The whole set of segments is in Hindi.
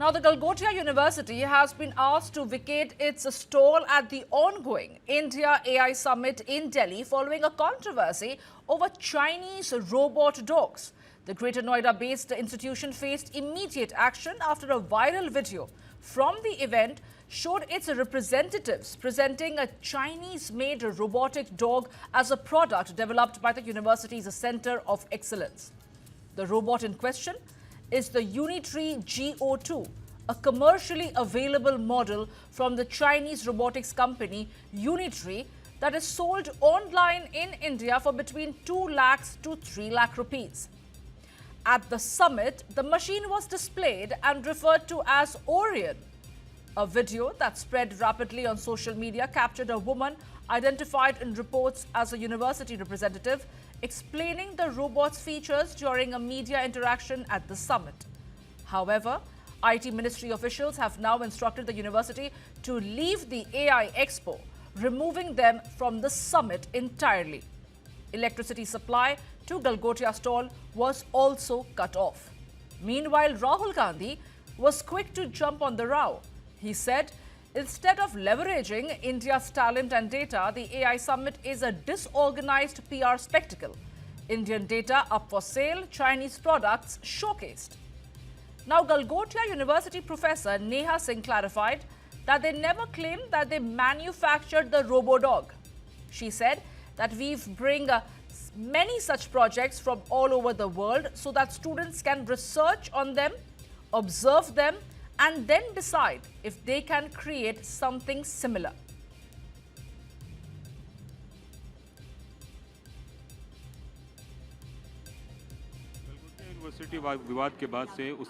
Now, the Galgotia University has been asked to vacate its stall at the ongoing India AI Summit in Delhi following a controversy over Chinese robot dogs. The Greater Noida-based institution faced immediate action after a viral video from the event showed its representatives presenting a Chinese-made robotic dog as a product developed by the university's Center of Excellence. The robot in question is the Unitree GO2, a commercially available model from the Chinese robotics company Unitree that is sold online in India for between 2 lakhs to 3 lakh rupees. At the summit, the machine was displayed and referred to as Orion. A video that spread rapidly on social media captured a woman identified in reports as a university representative explaining the robot's features during a media interaction at the summit. However, IT ministry officials have now instructed the university to leave the AI Expo, removing them from the summit entirely. Electricity supply to Galgotia stall was also cut off. Meanwhile, Rahul Gandhi was quick to jump on the row. He said, instead of leveraging India's talent and data, the AI Summit is a disorganized PR spectacle. Indian data up for sale, Chinese products showcased. Now, Galgotia University professor Neha Singh clarified that they never claimed that they manufactured the RoboDog. She said that we've bring many such projects from all over the world so that students can research on them, observe them, and then decide if they can create something similar. University विवाद के बाद से उस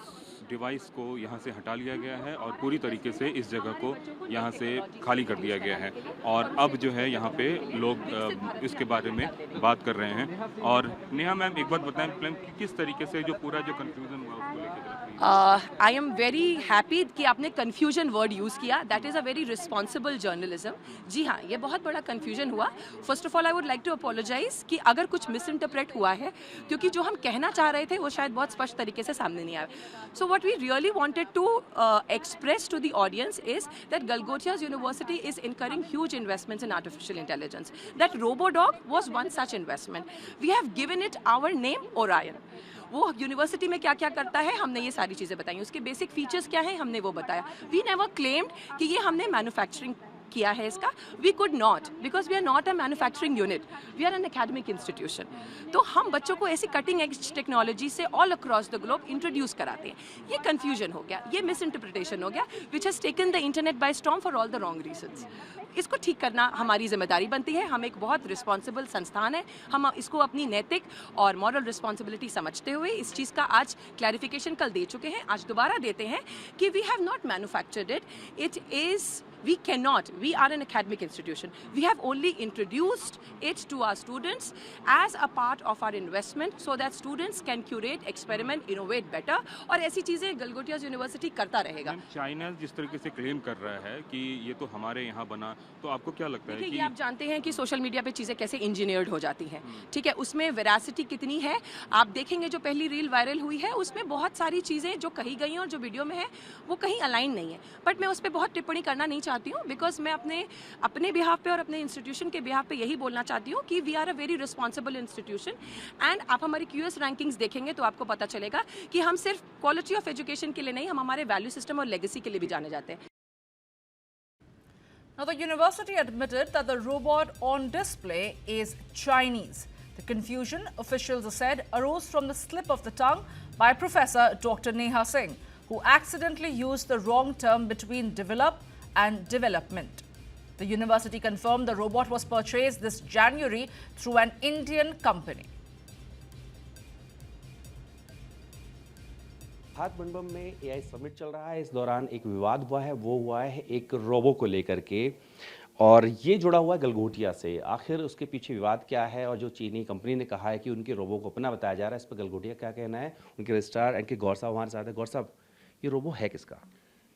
डिवाइस को यहाँ से हटा लिया गया है और पूरी तरीके से इस जगह को यहाँ से खाली कर दिया गया है और अब जो है यहाँ पे लोग इसके बारे में बात कर रहे हैं। और नेहा मैम, एक बात बताएं कि किस तरीके से जो पूरा जो कंफ्यूजन हुआ उसको लेकर आई एम वेरी हैप्पी कि आपने कन्फ्यूजन वर्ड यूज़ किया। That is a very responsible journalism. जी हाँ, ये बहुत बड़ा कन्फ्यूजन हुआ। First of all I would like to apologise कि अगर कुछ मिस इंटरप्रेट हुआ है, क्योंकि जो हम कहना चाह रहे थे वो शायद बहुत स्पष्ट तरीके से सामने नहीं आया। सो what we really wanted to express to the audience is that Galgotia's University is incurring huge investments in artificial intelligence. That RoboDog was one such investment. We have given it our name, Orion. वो यूनिवर्सिटी में क्या क्या करता है हमने ये सारी चीज़ें बताई, उसके बेसिक फीचर्स क्या हैं हमने वो बताया। वी नेवर क्लेम्ड कि ये हमने मैन्युफैक्चरिंग किया है इसका। We could not, because we are not a manufacturing unit, we are an academic institution. तो हम बच्चों को ऐसी कटिंग एज टेक्नोलॉजी से all across the globe introduce कराते हैं। ये कन्फ्यूजन हो गया, ये मिस इंटरप्रिटेशन हो गया, which has taken the internet by storm for all the wrong reasons. इसको ठीक करना हमारी जिम्मेदारी बनती है। हम एक बहुत रिस्पॉन्सिबल संस्थान है, हम इसको अपनी नैतिक और मॉरल रिस्पॉन्सिबिलिटी समझते हुए इस चीज़ का आज क्लैरिफिकेशन कल दे चुके हैं, आज दोबारा देते हैं कि we have not manufactured it, it is we cannot, we are an academic institution. We have only introduced it to our students as a part of our investment so that students can curate, experiment, innovate better और ऐसी चीज़ें गलगोटिया यूनिवर्सिटी करता रहेगा। चाइना जिस तरीके से क्लेम कर रहा है कि ये तो हमारे यहाँ बना, तो आपको क्या लगता है कि ये आप जानते हैं कि सोशल मीडिया पे चीज़ें कैसे इंजीनियर्ड हो जाती हैं, ठीक है, उसमें वेरासिटी कितनी है। आप देखेंगे जो पहली रील वायरल हुई है उसमें बहुत सारी चीज़ें जो कही गई हैं और जो वीडियो में है वो कहीं अलाइन नहीं है, बट मैं उस पर बहुत टिप्पणी करना नहीं चाहती हूँ, बिकॉज मैं अपने बिहाफ पे और अपने इंस्टीट्यूशन के बिहाफ पे यही बोलना चाहती हूँ कि we are a very responsible institution. And आप हमारी क्यूएस रैंकिंग्स देखेंगे तो आपको पता चलेगा कि हम सिर्फ क्वालिटी ऑफ एजुकेशन के लिए नहीं, हम हमारे वैल्यू सिस्टम और लेगेसी के लिए भी जाने जाते हैं। Now, the university admitted that the robot on display is Chinese. The confusion, officials said, arose from the slip of the tongue by Professor Dr. Neha Singh, who accidentally used the wrong term between develop and development. The university confirmed the robot was purchased this January through an Indian company. Bharat Mandapam में एआई समिट चल रहा है। इस दौरान एक विवाद हुआ है, वो हुआ है एक रोबो को लेकर के, और ये जुड़ा हुआ है गलगोटिया से। आखिर उसके पीछे विवाद क्या है, और जो चीनी कंपनी ने कहा है कि उनके रोबो को अपना बताया जा रहा है, इस पर गलगोटिया क्या कहना है। उनके रजिस्ट्रार एन के गौर साहब हमारे साथ है। गौर साहब, ये रोबो है किसका?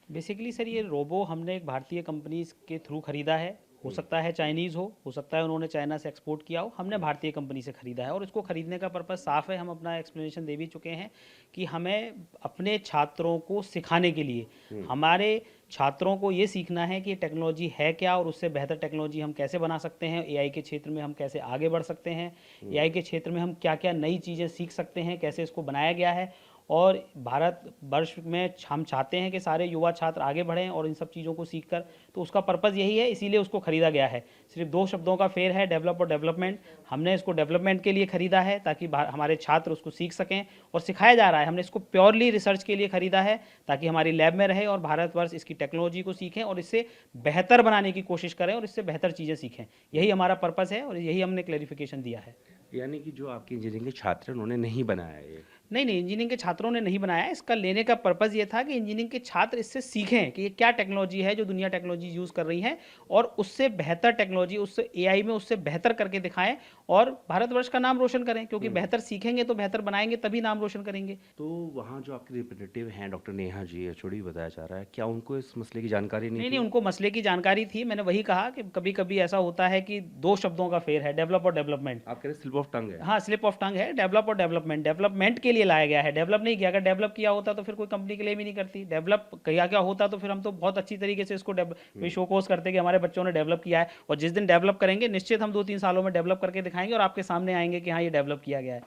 बेसिकली सर, ये रोबो हमने एक भारतीय कंपनी के थ्रू ख़रीदा है हो सकता है चाइनीज़ हो सकता है उन्होंने चाइना से एक्सपोर्ट किया हो, हमने भारतीय कंपनी से ख़रीदा है और इसको ख़रीदने का पर्पज़ साफ़ है, हम अपना एक्सप्लेनेशन दे भी चुके हैं कि हमें अपने छात्रों को सिखाने के लिए हमारे छात्रों को ये सीखना है कि टेक्नोलॉजी है क्या और उससे बेहतर टेक्नोलॉजी हम कैसे बना सकते हैं, एआई के क्षेत्र में हम कैसे आगे बढ़ सकते हैं, एआई के क्षेत्र में हम क्या क्या नई चीज़ें सीख सकते हैं, कैसे इसको बनाया गया है। और भारत वर्ष में हम चाहते हैं कि सारे युवा छात्र आगे बढ़ें और इन सब चीज़ों को सीखकर, तो उसका पर्पज़ यही है, इसीलिए उसको ख़रीदा गया है। सिर्फ दो शब्दों का फेर है, डेवलप और डेवलपमेंट। हमने इसको डेवलपमेंट के लिए ख़रीदा है ताकि हमारे छात्र उसको सीख सकें और सिखाया जा रहा है। हमने इसको प्योरली रिसर्च के लिए ख़रीदा है ताकि हमारी लैब में रहे और भारतवर्ष इसकी टेक्नोलॉजी को सीखें और इससे बेहतर बनाने की कोशिश करें और इससे बेहतर चीज़ें सीखें। यही हमारा पर्पज़ है और यही हमने क्लैरिफिकेशन दिया है। यानी कि जो आपके इंजीनियरिंग के छात्र हैं उन्होंने नहीं बनाया ये? नहीं, इंजीनियरिंग के छात्रों ने नहीं बनाया। इसका लेने का पर्पज़ ये था कि इंजीनियरिंग के छात्र इससे सीखें कि ये क्या टेक्नोलॉजी है जो दुनिया टेक्नोलॉजी यूज़ कर रही है और उससे बेहतर टेक्नोलॉजी, उससे एआई में उससे बेहतर करके दिखाएं और भारतवर्ष का नाम रोशन करें, क्योंकि बेहतर सीखेंगे तो बेहतर बनाएंगे, तभी नाम रोशन करेंगे। तो वहाँ जो आपके रिप्रेजेंटेटिव हैं डॉक्टर नेहा जी, एचओडी बताया जा रहा है, क्या उनको इस मसले की जानकारी नहीं नहीं, थी? उनको मसले की जानकारी थी। मैंने वही कहा कि कभी कभी ऐसा होता है कि दो शब्दों का फेर है, डेवलप और डेवलपमेंट। आप कह रहे स्लिप ऑफ टंग है? हाँ, स्लिप ऑफ टंग है, डेवलप और डेवलपमेंट। डेवलपमेंट के लिए लाया गया है, डेवलप नहीं किया। अगर डेवलप किया होता तो फिर कोई कंपनी क्लेम ही नहीं करती। डेवलप किया क्या होता तो फिर हम तो बहुत अच्छी तरीके से इसको शोकोस करते कि हमारे बच्चों ने डेवलप किया है। और जिस दिन डेवलप करेंगे, निश्चित हम 2-3 सालों में डेवलप करके दिखाएंगे और आपके सामने आएंगे कि हाँ, ये डेवलप किया गया है।